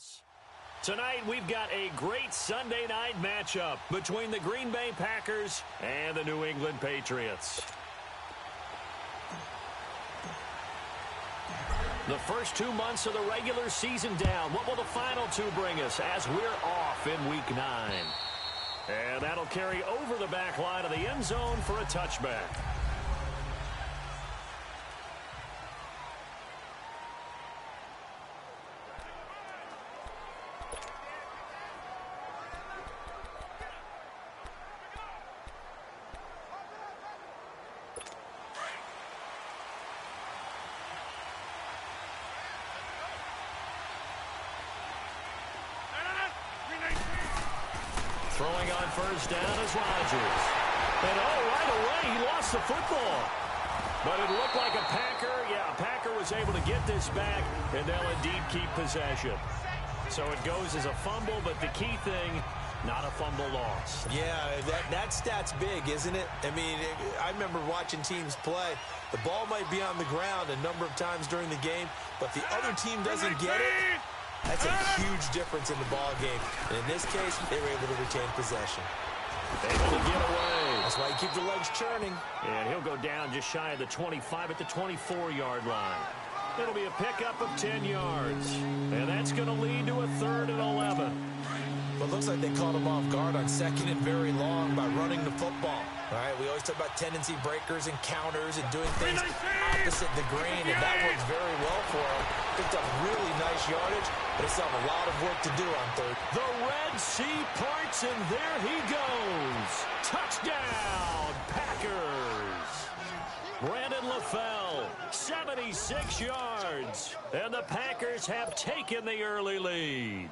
us. Tonight, we've got a great Sunday night matchup between the Green Bay Packers and the New England Patriots. The first 2 months of the regular season down. What will the final two bring us as we're off in Week 9? And that'll carry over the back line of the end zone for a touchback. Throwing on first down is Rodgers. And right away, he lost the football. But it looked like a Packer was able to get this back, and they'll indeed keep possession. So it goes as a fumble, but the key thing, not a fumble loss. Yeah, that stat's big, isn't it? I mean, I remember watching teams play. The ball might be on the ground a number of times during the game, but the other team doesn't get it. That's a huge difference in the ball game. And in this case, they were able to retain possession. Able to get away. That's why you keep the legs churning. And he'll go down just shy of the 25 at the 24-yard line. It'll be a pickup of 10 yards. And that's going to lead to a 3rd and 11. But it looks like they caught him off guard on 2nd and very long by running the football. All right, we always talk about tendency breakers and counters and doing things opposite the grain, and that works very well for him. Picked up really nice yardage, but it's still have a lot of work to do on 3rd. The Red Sea parts, and there he goes. Touchdown, Packers. Brandon LaFell, 76 yards. And the Packers have taken the early lead.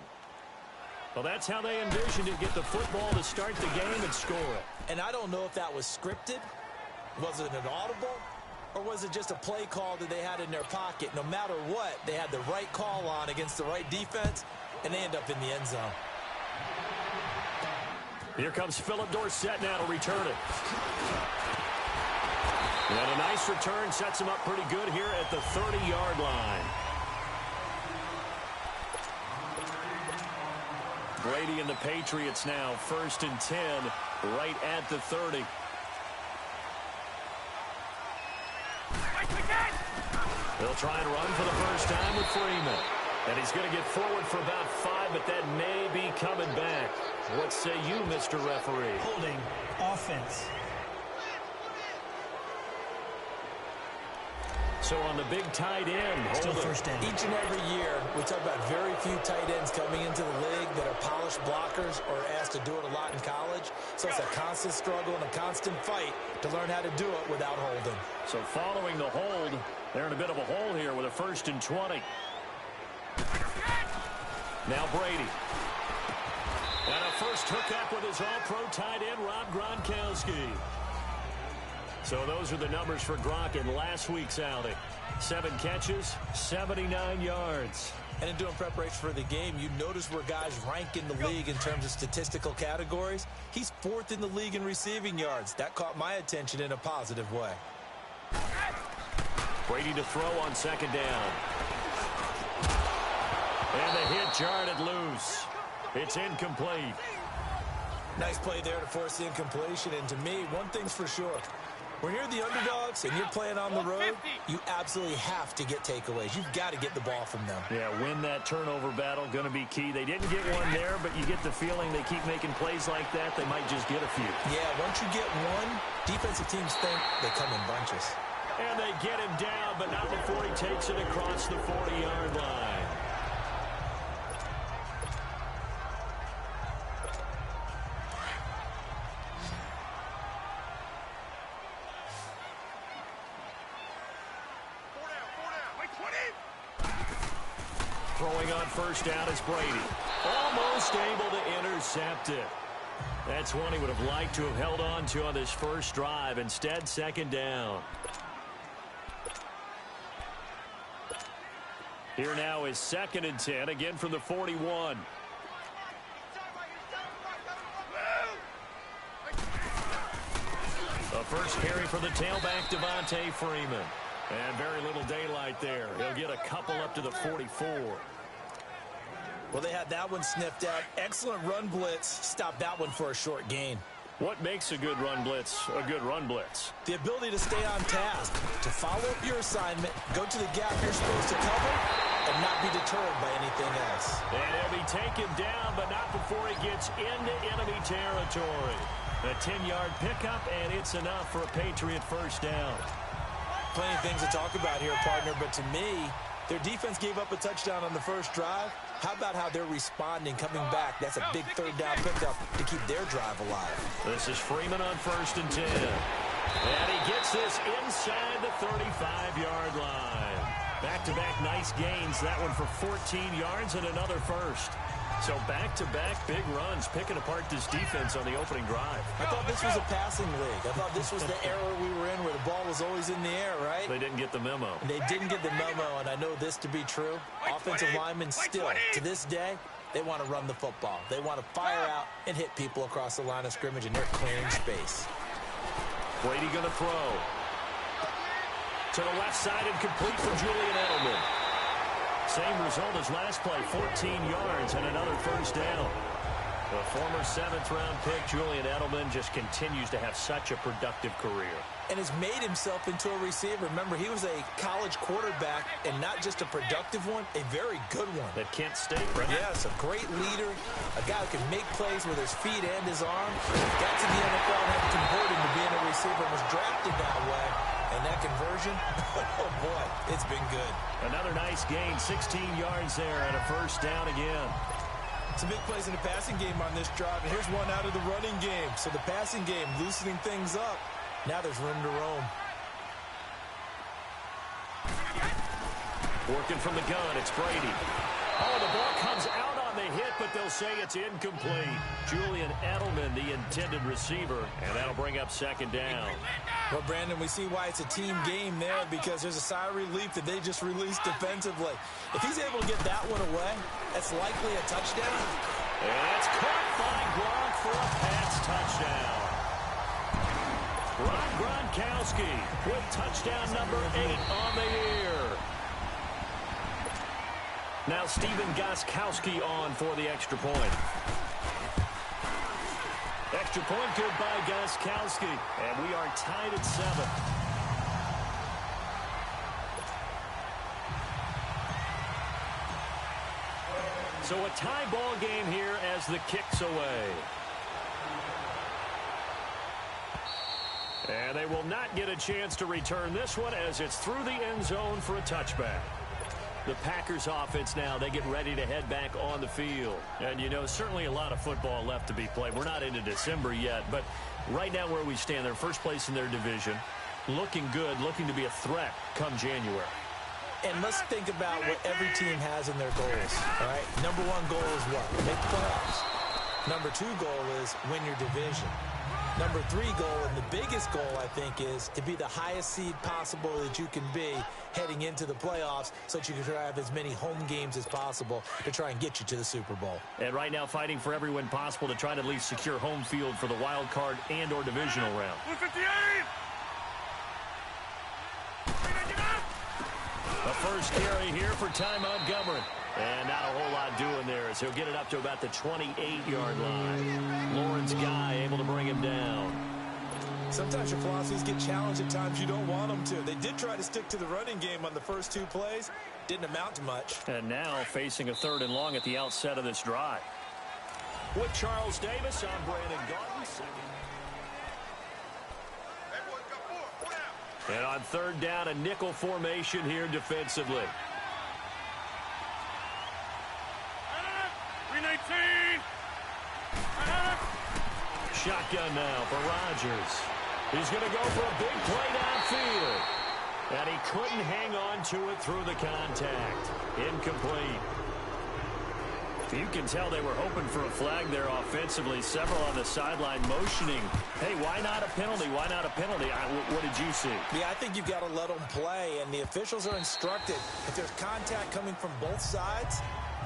Well, that's how they envisioned it, get the football to start the game and score it. And I don't know if that was scripted. Was it an audible? Or was it just a play call that they had in their pocket? No matter what, they had the right call on against the right defense, and they end up in the end zone. Here comes Philip Dorsett now to return it. And a nice return sets him up pretty good here at the 30-yard line. Brady and the Patriots now, 1st and 10, right at the 30. They'll try and run for the first time with Freeman. And he's going to get forward for about 5, but that may be coming back. What say you, Mr. Referee? Holding offense. So on the big tight end, still first down. Each and every year, we talk about very few tight ends coming into the league that are polished blockers or asked to do it a lot in college. So it's a constant struggle and a constant fight to learn how to do it without holding. So following the hold, they're in a bit of a hole here with a 1st and 20. Now Brady. And a first hookup with his all-pro tight end, Rob Gronkowski. So those are the numbers for Gronk in last week's outing. 7 catches, 79 yards. And in doing preparation for the game, you notice where guys rank in the league in terms of statistical categories. He's 4th in the league in receiving yards. That caught my attention in a positive way. Brady to throw on 2nd down. And the hit jarred loose. It's incomplete. Nice play there to force the incompletion. And to me, one thing's for sure. When you're the underdogs and you're playing on the road, you absolutely have to get takeaways. You've got to get the ball from them. Yeah, win that turnover battle, going to be key. They didn't get one there, but you get the feeling they keep making plays like that, they might just get a few. Yeah, once you get one, defensive teams think they come in bunches. And they get him down, but not before he takes it across the 40-yard line. Throwing on first down is Brady. Almost able to intercept it. That's one he would have liked to have held on to on this first drive. Instead, 2nd down. Here now is 2nd and 10, again from the 41. The first carry for the tailback, Devontae Freeman. And very little daylight there. He'll get a couple up to the 44. Well, they had that one sniffed out. Excellent run blitz. Stopped that one for a short gain. What makes a good run blitz a good run blitz? The ability to stay on task, to follow up your assignment, go to the gap you're supposed to cover, and not be deterred by anything else. And he'll be taken down, but not before he gets into enemy territory. A 10-yard pickup, and it's enough for a Patriot first down. Plenty of things to talk about here, partner, but to me, their defense gave up a touchdown on the first drive. How about how they're responding, coming back? That's a big third down pickup to keep their drive alive. This is Freeman on 1st and 10. And he gets this inside the 35-yard line. Back-to-back nice gains. That one for 14 yards and another first. So back-to-back big runs, picking apart this defense on the opening drive. I thought this was a passing league. I thought this was the era we were in where the ball was always in the air, right? They didn't get the memo. They didn't get the memo, and I know this to be true. Offensive linemen still, to this day, they want to run the football. They want to fire out and hit people across the line of scrimmage, and they're clearing space. Brady going to throw. To the left side and complete for Julian Edelman. Same result as last play, 14 yards and another first down. The former 7th-round pick, Julian Edelman, just continues to have such a productive career. And has made himself into a receiver. Remember, he was a college quarterback, and not just a productive one, a very good one. At Kent State, right? Yes, a great leader, a guy who can make plays with his feet and his arm. Got to the NFL and had to convert him to being a receiver and was drafted that way. And that conversion, oh boy, it's been good. Another nice gain, 16 yards there and a first down again. Some big plays in the passing game on this drive, and here's one out of the running game. So the passing game loosening things up. Now there's room to roam. Working from the gun, it's Brady. Oh, the ball comes out on the hit, but they'll say it's incomplete. Julian Edelman, the intended receiver, and that'll bring up second down. Well, Brandon, we see why it's a team game there, because there's a sigh of relief that they just released defensively. If he's able to get that one away, that's likely a touchdown. And it's caught by Gronk for a Pats touchdown. Rob Gronkowski with touchdown number 8 on the year. Now Stephen Gostkowski on for the extra point. Extra point good by Gostkowski. And we are tied at 7. So a tie ball game here as the kick's away. And they will not get a chance to return this one as it's through the end zone for a touchback. The Packers offense now, they get ready to head back on the field. And, you know, certainly a lot of football left to be played. We're not into December yet, but right now where we stand, they're first place in their division. Looking good, looking to be a threat come January. And let's think about what every team has in their goals, all right? Number 1 goal is what? Make the playoffs. Number 2 goal is win your division. Number 3 goal, and the biggest goal, I think, is to be the highest seed possible that you can be heading into the playoffs so that you can try to have as many home games as possible to try and get you to the Super Bowl. And right now fighting for every win possible to try to at least secure home field for the wild card and or divisional round. A first carry here for Ty Montgomery. And not a whole lot doing there as he'll get it up to about the 28-yard line. Lawrence Guy able to bring him down. Sometimes your philosophies get challenged at times you don't want them to. They did try to stick to the running game on the first 2 plays. Didn't amount to much. And now facing a 3rd and long at the outset of this drive. With Charles Davis, I'm Brandon Gaudin. And on 3rd down, a nickel formation here defensively. 319. Shotgun now for Rodgers. He's going to go for a big play downfield. And he couldn't hang on to it through the contact. Incomplete. You can tell they were hoping for a flag there offensively. Several on the sideline motioning. Hey, why not a penalty? Why not a penalty? What did you see? Yeah, I think you've got to let them play, and the officials are instructed. If there's contact coming from both sides,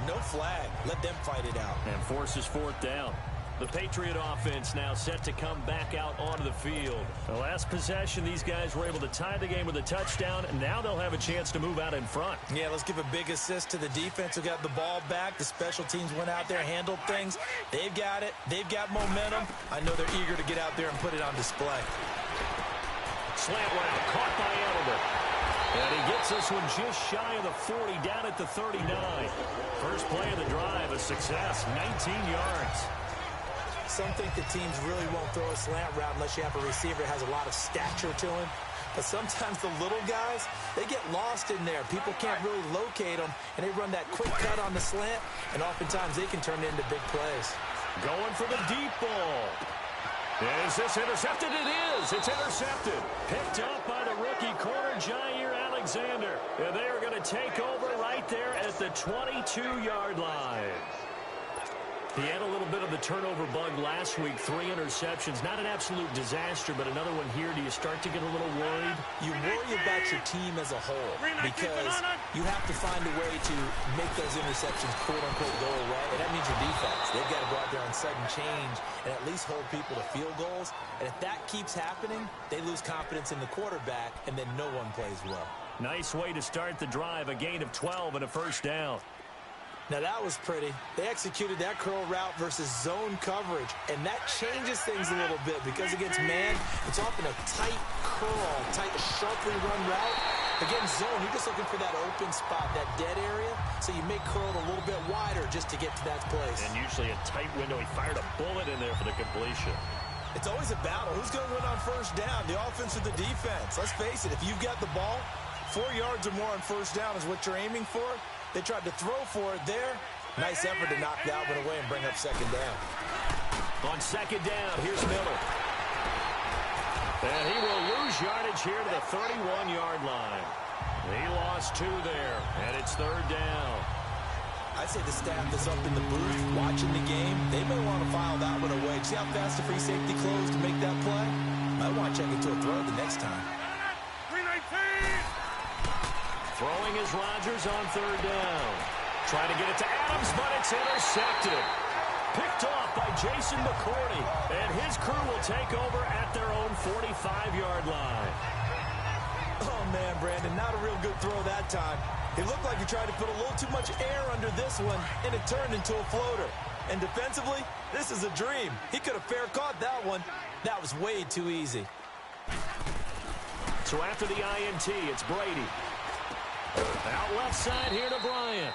no flag. Let them fight it out. And forces 4th down. The Patriot offense now set to come back out onto the field. The last possession, these guys were able to tie the game with a touchdown, and now they'll have a chance to move out in front. Yeah, let's give a big assist to the defense who got the ball back. The special teams went out there, handled things. They've got it. They've got momentum. I know they're eager to get out there and put it on display. Slant route, caught by Edelman. And he gets this one just shy of the 40, down at the 39. First play of the drive, a success, 19 yards. Some think the teams really won't throw a slant route unless you have a receiver that has a lot of stature to him. But sometimes the little guys, they get lost in there. People can't really locate them, and they run that quick cut on the slant, and oftentimes they can turn it into big plays. Going for the deep ball. Is this intercepted? It is. It's intercepted. Picked up by the rookie corner, Jair Alexander. And they are going to take over right there at the 22-yard line. He had a little bit of the turnover bug last week, 3 interceptions. Not an absolute disaster, but another one here. Do you start to get a little worried? You worry about your team as a whole because you have to find a way to make those interceptions, quote-unquote, go away. And that means your defense. They've got to go out there on sudden change and at least hold people to field goals. And if that keeps happening, they lose confidence in the quarterback, and then no one plays well. Nice way to start the drive, a gain of 12 and a first down. Now, that was pretty. They executed that curl route versus zone coverage, and that changes things a little bit because against man, it's often a tight curl, tight, sharply run route. Against zone, you're just looking for that open spot, that dead area, so you make curl a little bit wider just to get to that place. And usually a tight window. He fired a bullet in there for the completion. It's always a battle. Who's going to win on first down, the offense or the defense? Let's face it, if you've got the ball, 4 yards or more on first down is what you're aiming for. They tried to throw for it there. Nice effort to knock that one away and bring up second down. On second down, here's Miller. And he will lose yardage here to the 31-yard line. He lost 2 there, and it's third down. I'd say the staff that's up in the booth watching the game, they may want to file that one away. See how fast the free safety closed to make that play? Might want to check into a throw the next time. Throwing is Rodgers on third down. Trying to get it to Adams, but it's intercepted. Picked off by Jason McCourty. And his crew will take over at their own 45-yard line. Oh, man, Brandon, not a real good throw that time. It looked like he tried to put a little too much air under this one, and it turned into a floater. And defensively, this is a dream. He could have fair caught that one. That was way too easy. So after the INT, it's Brady. Out left side here to Bryant.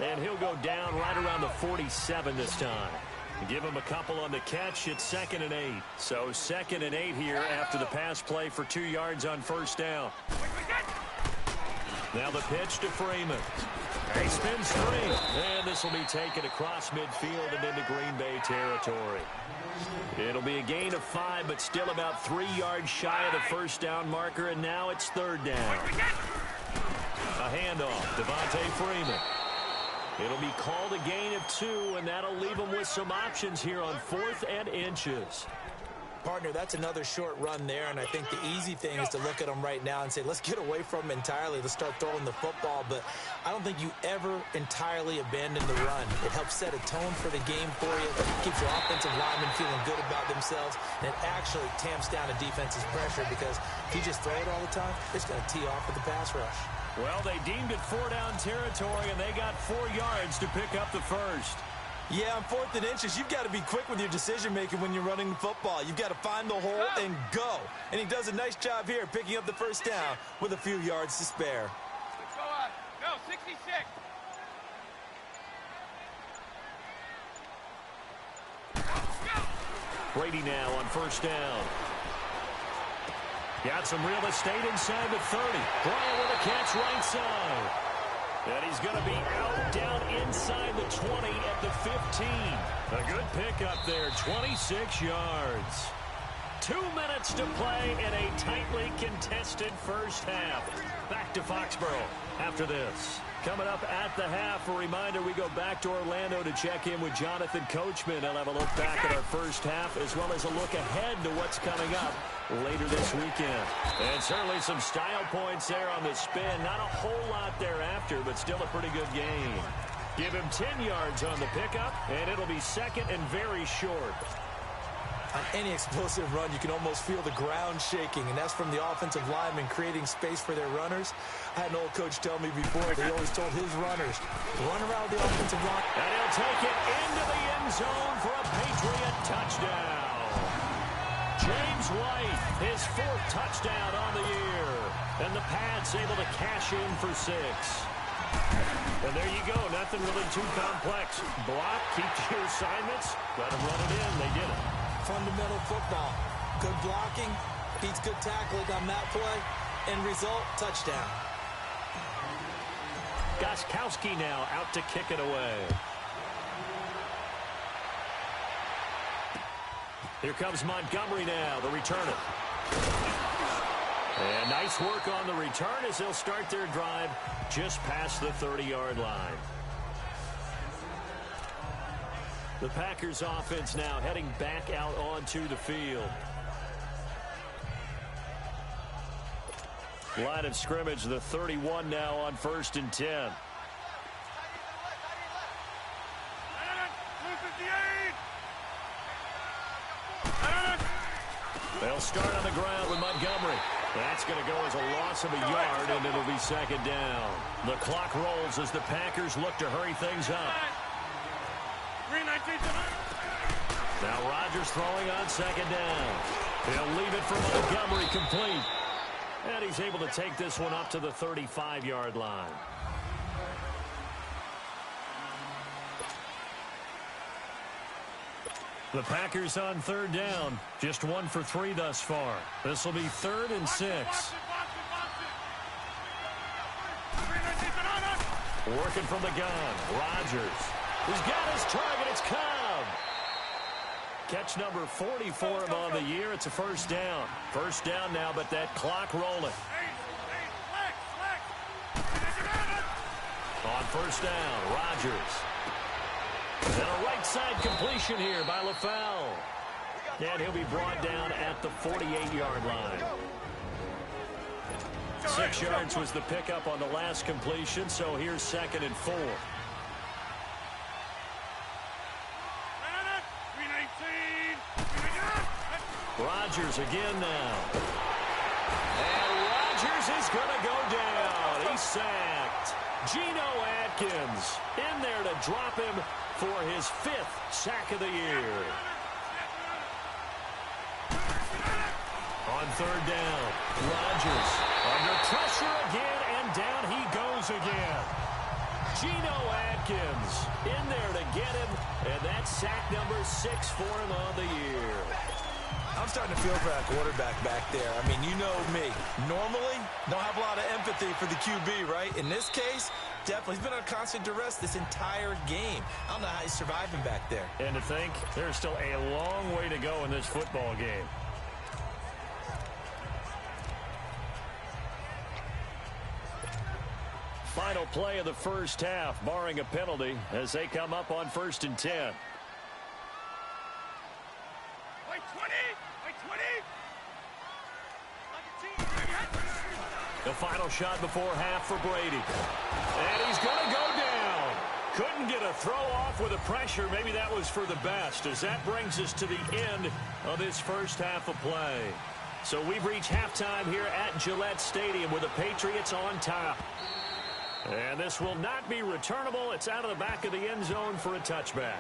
And he'll go down right around the 47 this time. Give him a couple on the catch. It's 2nd and 8. So 2nd and 8 here after the pass play for 2 yards on first down. Now the pitch to Freeman. He spins free. And this will be taken across midfield and into Green Bay territory. It'll be a gain of 5, but still about 3 yards shy of the first down marker. And now it's third down. A handoff, Devontae Freeman. It'll be called a gain of 2, and that'll leave them with some options here on 4th and inches. Partner, that's another short run there, and I think the easy thing is to look at them right now and say, let's get away from them entirely. Let's start throwing the football, but I don't think you ever entirely abandon the run. It helps set a tone for the game for you, keeps your offensive linemen feeling good about themselves, and it actually tamps down a defense's pressure because if you just throw it all the time, it's going to tee off with the pass rush. Well, they deemed it 4-down territory, and they got 4 yards to pick up the first. Yeah, on 4th and inches, you've got to be quick with your decision-making when you're running the football. You've got to find the hole and go. And he does a nice job here picking up the first down with a few yards to spare. Go, 66. Brady now on first down. Got some real estate inside the 30. Bryant with a catch right side. And he's going to be out down inside the 20 at the 15. A good pickup there, 26 yards. 2 minutes to play in a tightly contested first half. Back to Foxborough after this. Coming up at the half, a reminder, we go back to Orlando to check in with Jonathan Coachman. He'll have a look back at our first half as well as a look ahead to what's coming up later this weekend. And certainly some style points there on the spin. Not a whole lot thereafter, but still a pretty good game. Give him 10 yards on the pickup, and it'll be second and very short. On any explosive run, you can almost feel the ground shaking, and that's from the offensive linemen creating space for their runners. I had an old coach tell me before, they always told his runners, run around the offensive line. And he'll take it into the end zone for a Patriot touchdown. James White, his 4th touchdown on the year. And the Pats able to cash in for 6. And there you go, nothing really too complex. Block, keep your assignments, let them run it in. They did it. Fundamental football. Good blocking, beats good tackling on that play. End result, touchdown. Gostkowski now out to kick it away. Here comes Montgomery now, the returner. And nice work on the return as they'll start their drive just past the 30-yard line. The Packers offense now heading back out onto the field. Line of scrimmage, the 31 now on 1st and 10. They'll start on the ground with Montgomery. That's going to go as a loss of a yard, and it'll be second down. The clock rolls as the Packers look to hurry things up. Now Rodgers throwing on second down. He'll leave it for Montgomery complete. And he's able to take this one up to the 35-yard line. The Packers on 3rd down. Just 1 for 3 thus far. This will be 3rd and 6. Working from the gun. Rodgers. He's got his target. It's Cobb. Catch number 40 for him on the year. It's a 1st down. 1st down now, but that clock rolling. On 1st down, Rodgers. And a right side completion here by LaFell. And he'll be brought down at the 48-yard line. 6 yards was the pickup on the last completion, so here's 2nd and 4. Rodgers again now. And Rodgers is going to go down. He's sacked. Geno Atkins in there to drop him for his 5th sack of the year. On 3rd down, Rodgers under pressure again, and down he goes again. Geno Atkins in there to get him, and that's sack number 6 for him on the year. I'm starting to feel for that quarterback back there. I mean, you know me. Normally, don't have a lot of empathy for the QB, right? In this case, definitely. He's been on constant duress this entire game. I don't know how he's surviving back there. And to think, there's still a long way to go in this football game. Final play of the 1st half, barring a penalty, as they come up on 1st and 10. The final shot before half for Brady. And he's going to go down. Couldn't get a throw off with the pressure. Maybe that was for the best, as that brings us to the end of this 1st half of play. So we've reached halftime here at Gillette Stadium with the Patriots on top. And this will not be returnable. It's out of the back of the end zone for a touchback.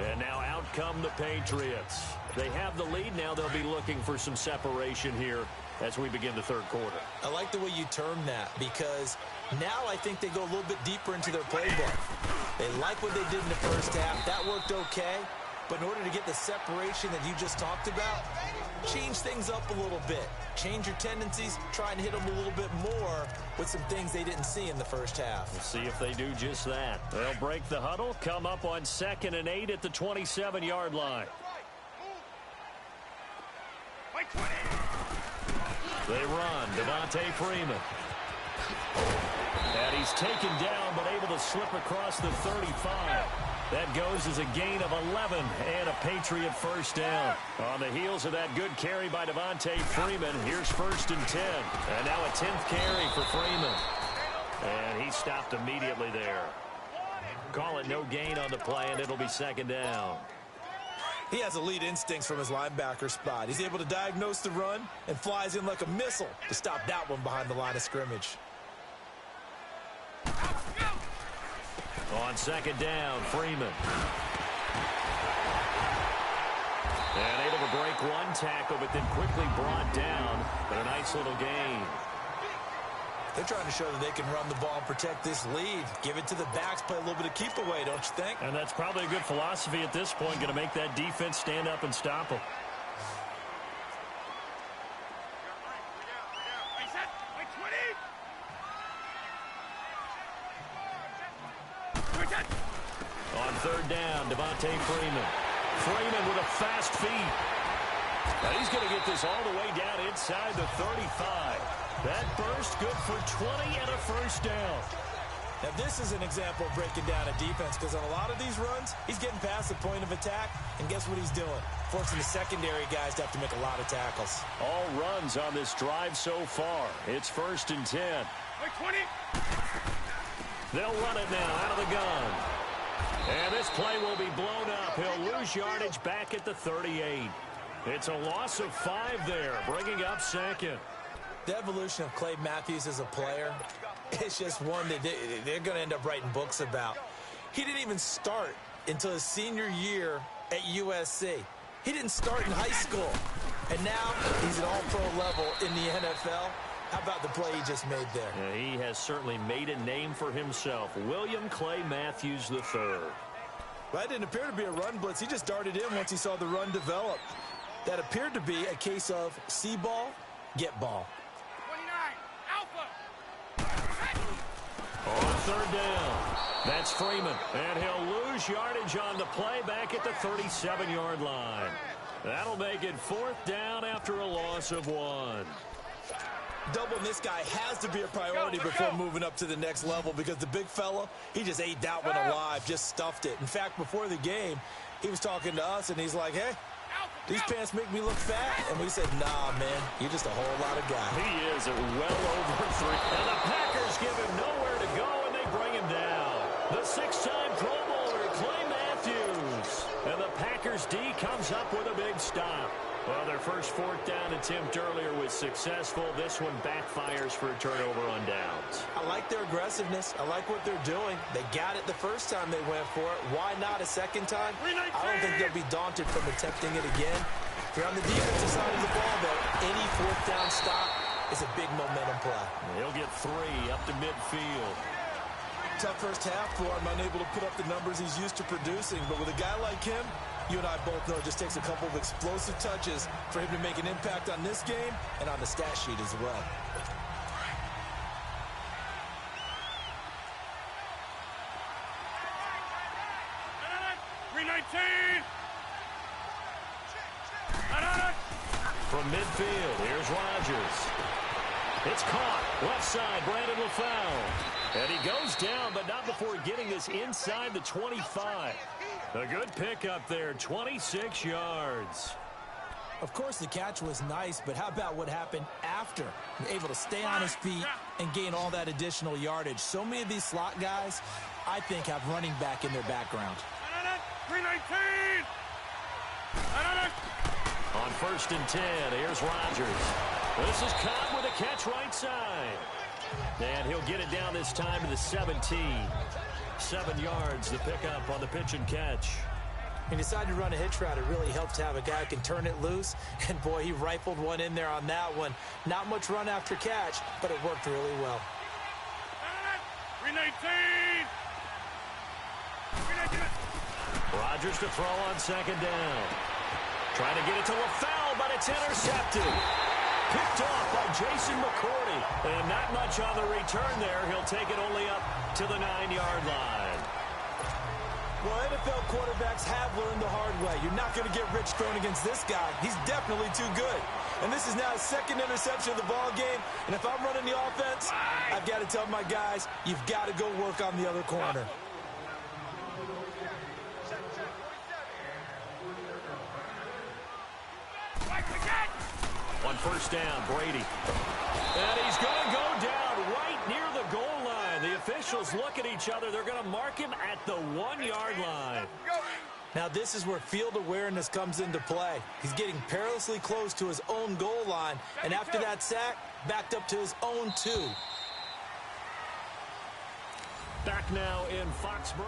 And now out come the Patriots. They have the lead now. They'll be looking for some separation here as we begin the 3rd quarter. I like the way you term that, because now I think they go a little bit deeper into their playbook. They like what they did in the 1st half. That worked okay. But in order to get the separation that you just talked about, change things up a little bit. Change your tendencies, try and hit them a little bit more with some things they didn't see in the 1st half. We'll see if they do just that. They'll break the huddle, come up on 2nd and 8 at the 27-yard line. They run. Devontae Freeman. And he's taken down, but able to slip across the 35. That goes as a gain of 11 and a Patriot 1st down. On the heels of that good carry by Devontae Freeman, here's 1st and 10. And now a 10th carry for Freeman. And he stopped immediately there. Call it no gain on the play, and it'll be second down. He has elite instincts from his linebacker spot. He's able to diagnose the run and flies in like a missile to stop that one behind the line of scrimmage. On second down, Freeman. And able to break one tackle, but then quickly brought down. But a nice little gain. They're trying to show that they can run the ball and protect this lead. Give it to the backs, play a little bit of keep away, don't you think? And that's probably a good philosophy at this point, going to make that defense stand up and stop them. On third down, Devontae Freeman. Freeman with a fast feet. And he's going to get this all the way down inside the 35. That burst good for 20 and a first down. Now, this is an example of breaking down a defense because on a lot of these runs, he's getting past the point of attack, and guess what he's doing? Forcing the secondary guys to have to make a lot of tackles. All runs on this drive so far. It's 1st and 10. 20. They'll run it now out of the gun. And this play will be blown up. He'll lose yardage back at the 38. It's a loss of 5 there, bringing up second. The evolution of Clay Matthews as a player, it's just one that they're going to end up writing books about. He didn't even start until his senior year at USC. He didn't start in high school. And now he's at all-pro level in the NFL. How about the play he just made there? Yeah, he has certainly made a name for himself. William Clay Matthews III. That didn't appear to be a run blitz. He just darted in once he saw the run develop. That appeared to be a case of see ball, get ball. 29. Alpha. On third down. That's Freeman. And he'll lose yardage on the play back at the 37-yard line. That'll make it 4th down after a loss of 1. Doubling this guy has to be a priority before moving up to the next level because the big fella, he just ate that one alive, just stuffed it. In fact, before the game, he was talking to us, and he's like, hey, these pants make me look fat. And we said, nah, man, you're just a whole lot of guy. He is well over 3. And the Packers give him nowhere to go, and they bring him down. The 6-time Pro Bowler, Clay Matthews. And the Packers D comes up with a big stop. Well, their first 4th down attempt earlier was successful. This one backfires for a turnover on downs. I like their aggressiveness. I like what they're doing. They got it the first time they went for it. Why not a second time? I don't think they'll be daunted from attempting it again. If you're on the defensive side of the ball, though, any 4th down stop is a big momentum play. He'll get 3 up to midfield. Tough first half for him, unable to put up the numbers he's used to producing. But with a guy like him, you and I both know it just takes a couple of explosive touches for him to make an impact on this game and on the stat sheet as well. From midfield, here's Rodgers. It's caught. Left side, Brandon LaFell. And he goes down, but not before getting this inside the 25. A good pickup there, 26 yards. Of course, the catch was nice, but how about what happened after? Able to stay on his feet and gain all that additional yardage. So many of these slot guys, I think, have running back in their background. 319. On 1st and 10, here's Rodgers. This is caught with a catch right side. And he'll get it down this time to the 17. 7 yards to pick up on the pitch and catch. He decided to run a hitch route. It really helps to have a guy who can turn it loose. And, boy, he rifled one in there on that one. Not much run after catch, but it worked really well. 319. Rodgers to throw on 2nd down. Trying to get it to LaFell, but it's intercepted. Picked off by Jason McCourty. And not much on the return there. He'll take it only up to the 9-yard line. Well, NFL quarterbacks have learned the hard way. You're not going to get rich throwing against this guy. He's definitely too good. And this is now his 2nd interception of the ball game. And if I'm running the offense, I've got to tell my guys, you've got to go work on the other corner. On 1st down, Brady. And he's going to go down right near the goal line. The official officials look at each other. They're going to mark him at the 1-yard line. Now, this is where field awareness comes into play. He's getting perilously close to his own goal line, and after that sack, backed up to his own 2. Back now in Foxborough.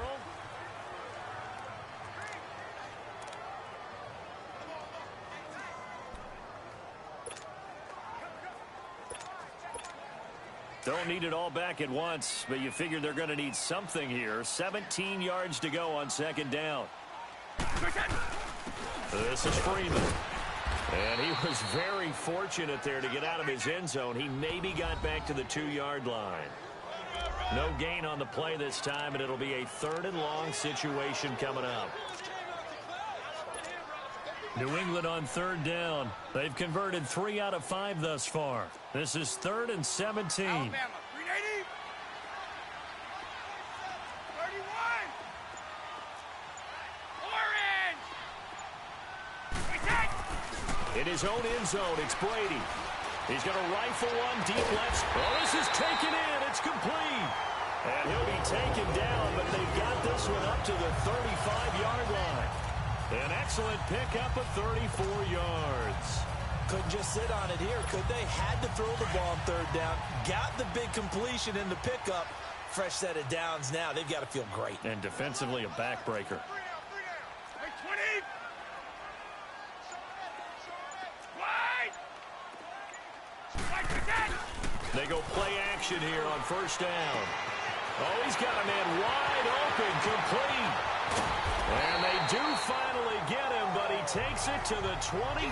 Don't need it all back at once, but you figure they're going to need something here. 17 yards to go on second down. This is Freeman. And he was very fortunate there to get out of his end zone. He maybe got back to the 2-yard line. No gain on the play this time, and it'll be a 3rd and long situation coming up. New England on 3rd down. They've converted 3 out of 5 thus far. This is 3rd and 17. Alabama, 380. 31. Orange. In his own end zone, it's Brady. He's going to rifle one deep left. Oh, this is taken in. It's complete. And he'll be taken down, but they've got this one up to the 35-yard line. An excellent pickup of 34 yards. Couldn't just sit on it here, could they? Had to throw the ball on 3rd down. Got the big completion in the pickup. Fresh set of downs now. They've got to feel great. And defensively, a backbreaker. 20. They go play action here on 1st down. Oh, he's got a man wide open, complete. And they do finally get him, but he takes it to the 25.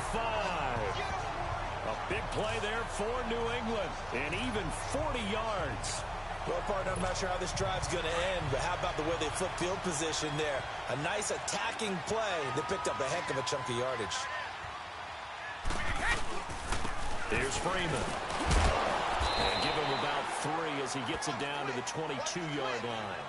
A big play there for New England, and even 40 yards. Well, partner, I'm not sure how this drive's going to end, but how about the way they flip field position there? A nice attacking play that picked up a heck of a chunk of yardage. Here's Freeman. And give him about 3 as he gets it down to the 22-yard line.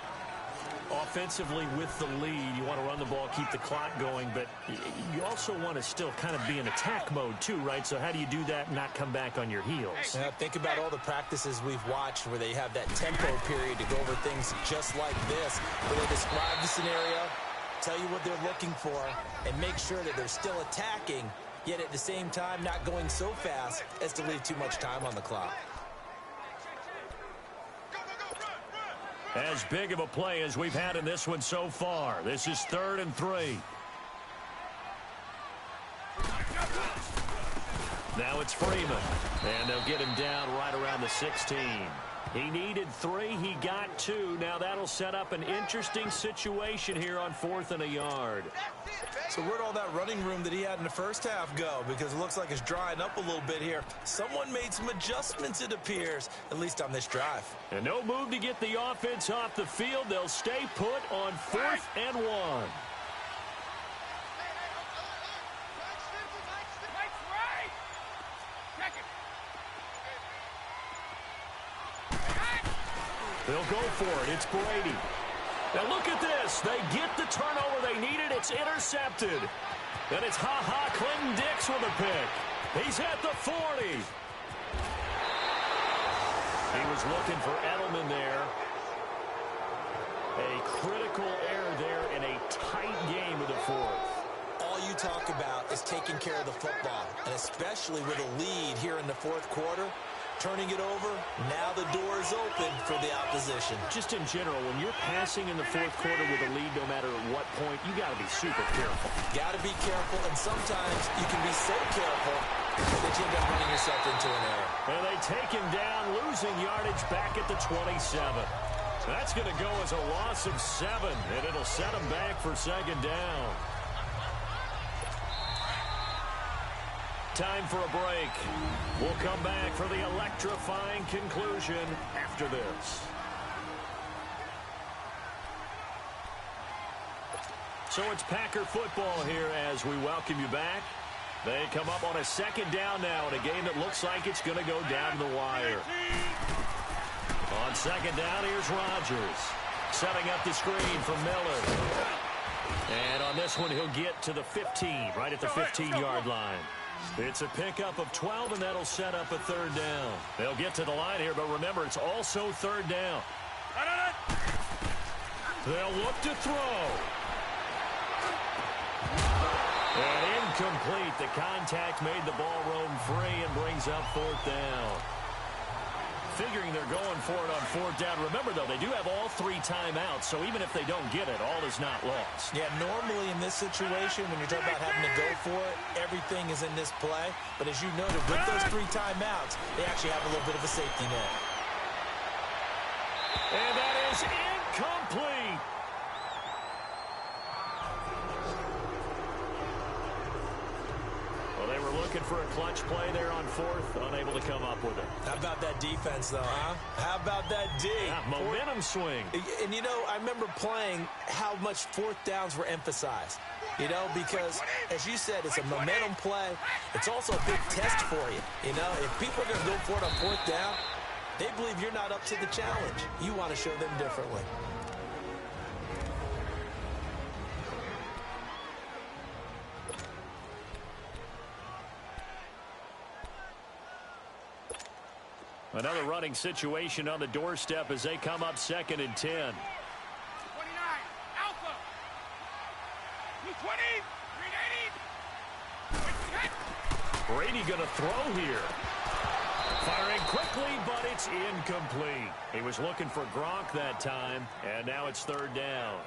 Offensively with the lead, you want to run the ball, keep the clock going, but you also want to still kind of be in attack mode too, right? So how do you do that and not come back on your heels? Now, think about all the practices we've watched where they have that tempo period to go over things just like this, where they describe the scenario, tell you what they're looking for, and make sure that they're still attacking, yet at the same time not going so fast as to leave too much time on the clock. As big of a play as we've had in this one so far. This is 3rd and 3. Now it's Freeman. And they'll get him down right around the 16. He needed 3. He got 2. Now that'll set up an interesting situation here on 4th and a yard. So where'd all that running room that he had in the first half go? Because it looks like it's drying up a little bit here. Someone made some adjustments, it appears, at least on this drive. And no move to get the offense off the field. They'll stay put on 4th and 1. They'll go for it. It's Brady. Now look at this. They get the turnover they needed. It's intercepted. And it's Clinton Dix with a pick. He's at the 40. He was looking for Edelman there. A critical error there in a tight game of the 4th. All you talk about is taking care of the football, and especially with a lead here in the 4th quarter. Turning it over, now the door is open for the opposition. Just in general, when you're passing in the 4th quarter with a lead, no matter at what point, you got to be super careful. Got to be careful, and sometimes you can be so careful that you end up running yourself into an error. And they take him down, losing yardage back at the 27. That's going to go as a loss of 7, and it'll set him back for 2nd down. Time for a break. We'll come back for the electrifying conclusion after this. So it's Packer football here as we welcome you back. They come up on a 2nd down now in a game that looks like it's going to go down to the wire. On 2nd down, here's Rodgers. Setting up the screen for Miller. And on this one, he'll get to the 15, right at the 15-yard line. It's a pickup of 12, and that'll set up a 3rd down. They'll get to the line here, but remember, it's also 3rd down. They'll look to throw. And incomplete. The contact made the ball roam free and brings up fourth down. Figuring they're going for it on fourth down. Remember, though, they do have all 3 timeouts, so even if they don't get it, all is not lost. Yeah, normally in this situation, when you're talking about having to go for it, everything is in this play. But as you noted, with those 3 timeouts, they actually have a little bit of a safety net. And that is incomplete. Well, they were looking for a clutch play there on fourth, unable to come up with it. How about that defense, though, huh? How about that D? Yeah, momentum swing. And, you know, I remember playing how much fourth downs were emphasized. You know, because, as you said, it's a momentum play. It's also a big test for you. You know, if people are going to go for it on fourth down, they believe you're not up to the challenge. You want to show them differently. Another running situation on the doorstep as they come up 2nd and 10. 29, Alpha. 220, 380. Brady going to throw here. Firing quickly, but it's incomplete. He was looking for Gronk that time, and now it's 3rd down.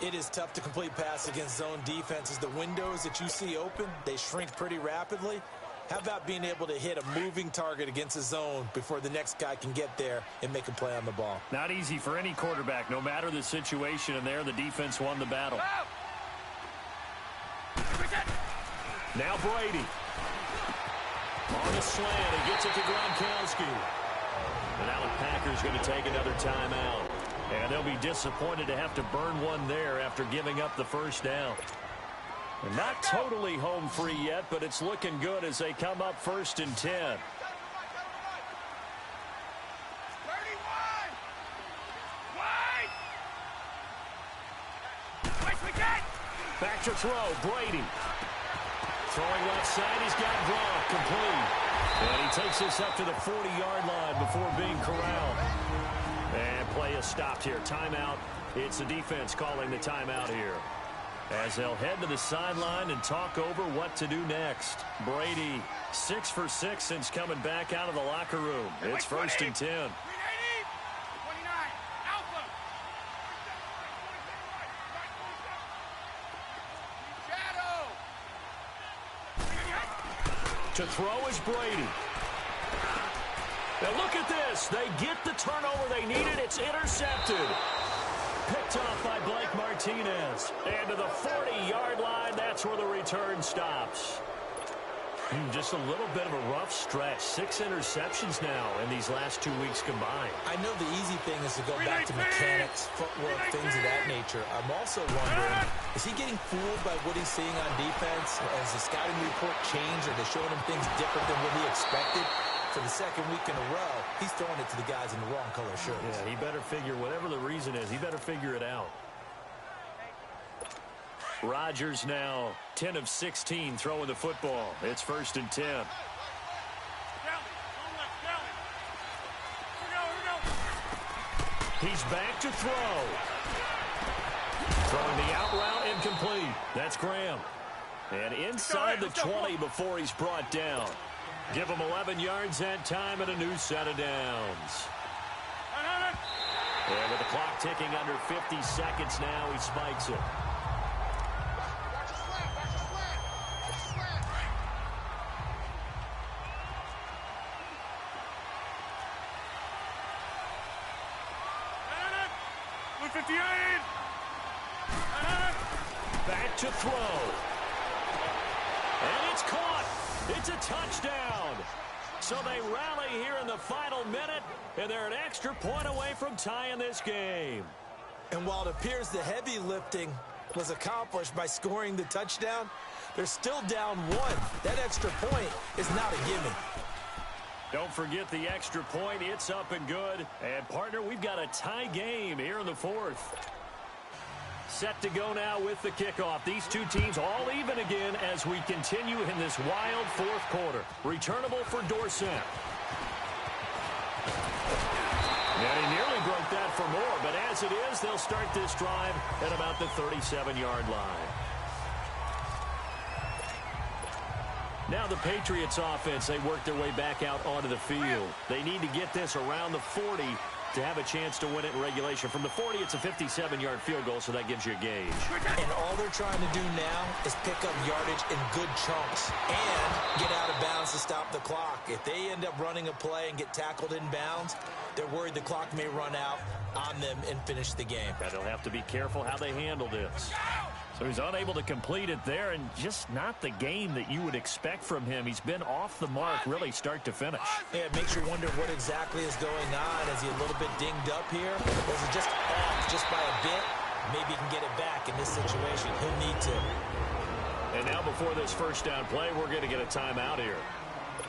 It is tough to complete pass against zone defenses. The windows that you see open, they shrink pretty rapidly. How about being able to hit a moving target against a zone before the next guy can get there and make a play on the ball? Not easy for any quarterback, no matter the situation, and there the defense won the battle. Now Brady. On the slant, he gets it to Gronkowski. And now the Packers going to take another timeout. And they'll be disappointed to have to burn one there after giving up the first down. And not totally home free yet, but it's looking good as they come up 1st and 10. 31. Wide. Nice again. Back to throw, Brady. Throwing left side, he's got Gronk, complete. And he takes this up to the 40-yard line before being corralled. And play is stopped here. Timeout. It's the defense calling the timeout here, as they'll head to the sideline and talk over what to do next. Brady, 6 for 6 since coming back out of the locker room. It's 1st and 10. 380. 29, Alpha. Shadow. To throw is Brady. Now look at this. They get the turnover they needed. It's intercepted. Picked off by Blake Martinez. And to the 40-yard line, that's where the return stops. Just a little bit of a rough stretch. 6 interceptions now in these last 2 weeks combined. I know the easy thing is to go back to mechanics, footwork, things of that nature. I'm also wondering, is he getting fooled by what he's seeing on defense? Has the scouting report changed? Are they showing him things different than what he expected? For the 2nd week in a row, he's throwing it to the guys in the wrong color shirts. Yeah, he better figure, whatever the reason is, he better figure it out. Rodgers now 10 of 16 throwing the football. It's 1st and 10. He's back to throw. Throwing the out route, incomplete. That's Graham. And inside the 20 before he's brought down. Give him 11 yards that time and a new set of downs. And with the clock ticking under 50 seconds now, he spikes it. Back to throw. And it's caught. It's a touchdown. So they rally here in the final minute, and they're an extra point away from tying this game. And while it appears the heavy lifting was accomplished by scoring the touchdown, they're still down 1. That extra point is not a gimme. Don't forget the extra point. It's up and good. And, partner, we've got a tie game here in the 4th. Set to go now with the kickoff. These two teams all even again as we continue in this wild 4th quarter. Returnable for Dorsett. And he nearly broke that for more, but as it is, they'll start this drive at about the 37-yard line. Now the Patriots offense, they work their way back out onto the field. They need to get this around the 40 to have a chance to win it in regulation. From the 40, it's a 57-yard field goal, so that gives you a gauge. And all they're trying to do now is pick up yardage in good chunks and get out of bounds to stop the clock. If they end up running a play and get tackled in bounds, they're worried the clock may run out on them and finish the game. And they'll have to be careful how they handle this. So he's unable to complete it there, and just not the game that you would expect from him. He's been off the mark really start to finish. Yeah, it makes you wonder what exactly is going on. Is he a little bit dinged up here? Or is it just off just by a bit? Maybe he can get it back in this situation. He'll need to. And now before this first down play, we're going to get a timeout here,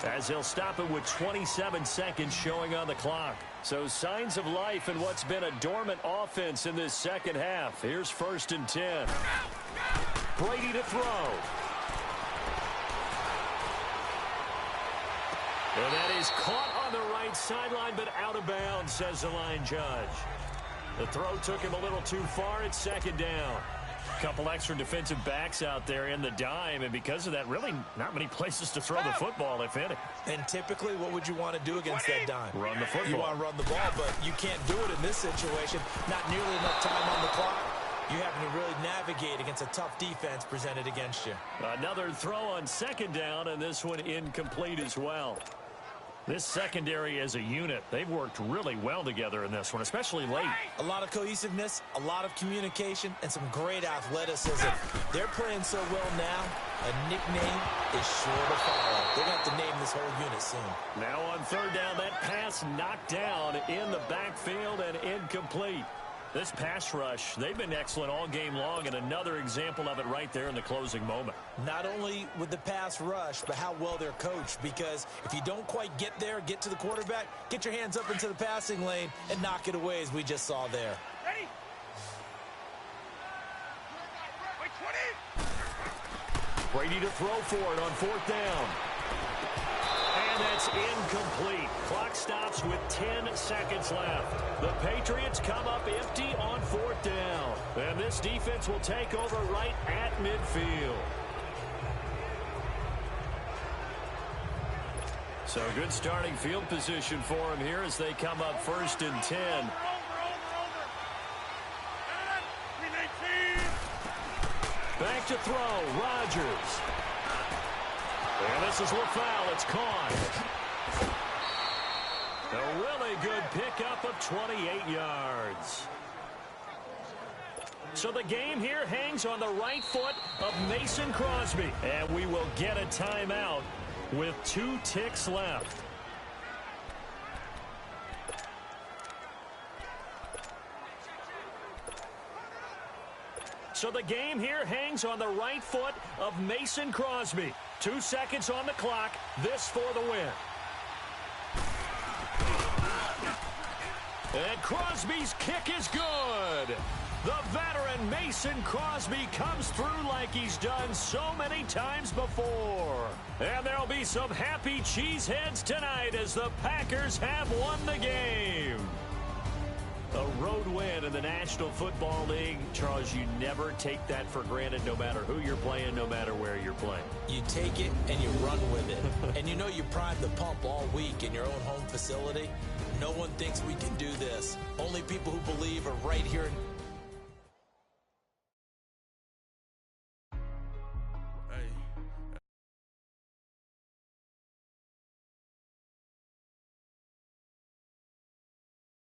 as he'll stop it with 27 seconds showing on the clock. So signs of life in what's been a dormant offense in this second half. Here's 1st and 10. Brady to throw. And that is caught on the right sideline, but out of bounds, says the line judge. The throw took him a little too far. It's 2nd down. Couple extra defensive backs out there in the dime, and because of that, really not many places to throw the football, if any. And typically, what would you want to do against that dime? Run the football. You want to run the ball, but you can't do it in this situation. Not nearly enough time on the clock. You having to really navigate against a tough defense presented against you. Another throw on 2nd down, and this one incomplete as well. This secondary as a unit, they've worked really well together in this one, especially late. A lot of cohesiveness, a lot of communication, and some great athleticism. They're playing so well now, a nickname is sure to follow. They're going to have to name this whole unit soon. Now on 3rd down, that pass knocked down in the backfield and incomplete. This pass rush, they've been excellent all game long, and another example of it right there in the closing moment. Not only with the pass rush, but how well they're coached, because if you don't quite get there, get to the quarterback, get your hands up into the passing lane and knock it away, as we just saw there. Ready? Wait, 20. Brady to throw for it on 4th down. And that's incomplete. Clock stops with 10 seconds left. The Patriots come up empty on 4th down. And this defense will take over right at midfield. So good starting field position for him here as they come up 1st and 10. Over. 319. Back to throw, Rodgers. And this is LaFell. It's caught. A really good pickup of 28 yards. So the game here hangs on the right foot of Mason Crosby. And we will get a timeout with 2 ticks left. So the game here hangs on the right foot of Mason Crosby. 2 seconds on the clock. This for the win. And Crosby's kick is good. The veteran Mason Crosby comes through like he's done so many times before. And there'll be some happy cheeseheads tonight as the Packers have won the game. A road win in the National Football League. Charles, you never take that for granted, no matter who you're playing, no matter where you're playing. You take it and you run with it. And you know you primed the pump all week in your own home facility. No one thinks we can do this. Only people who believe are right here in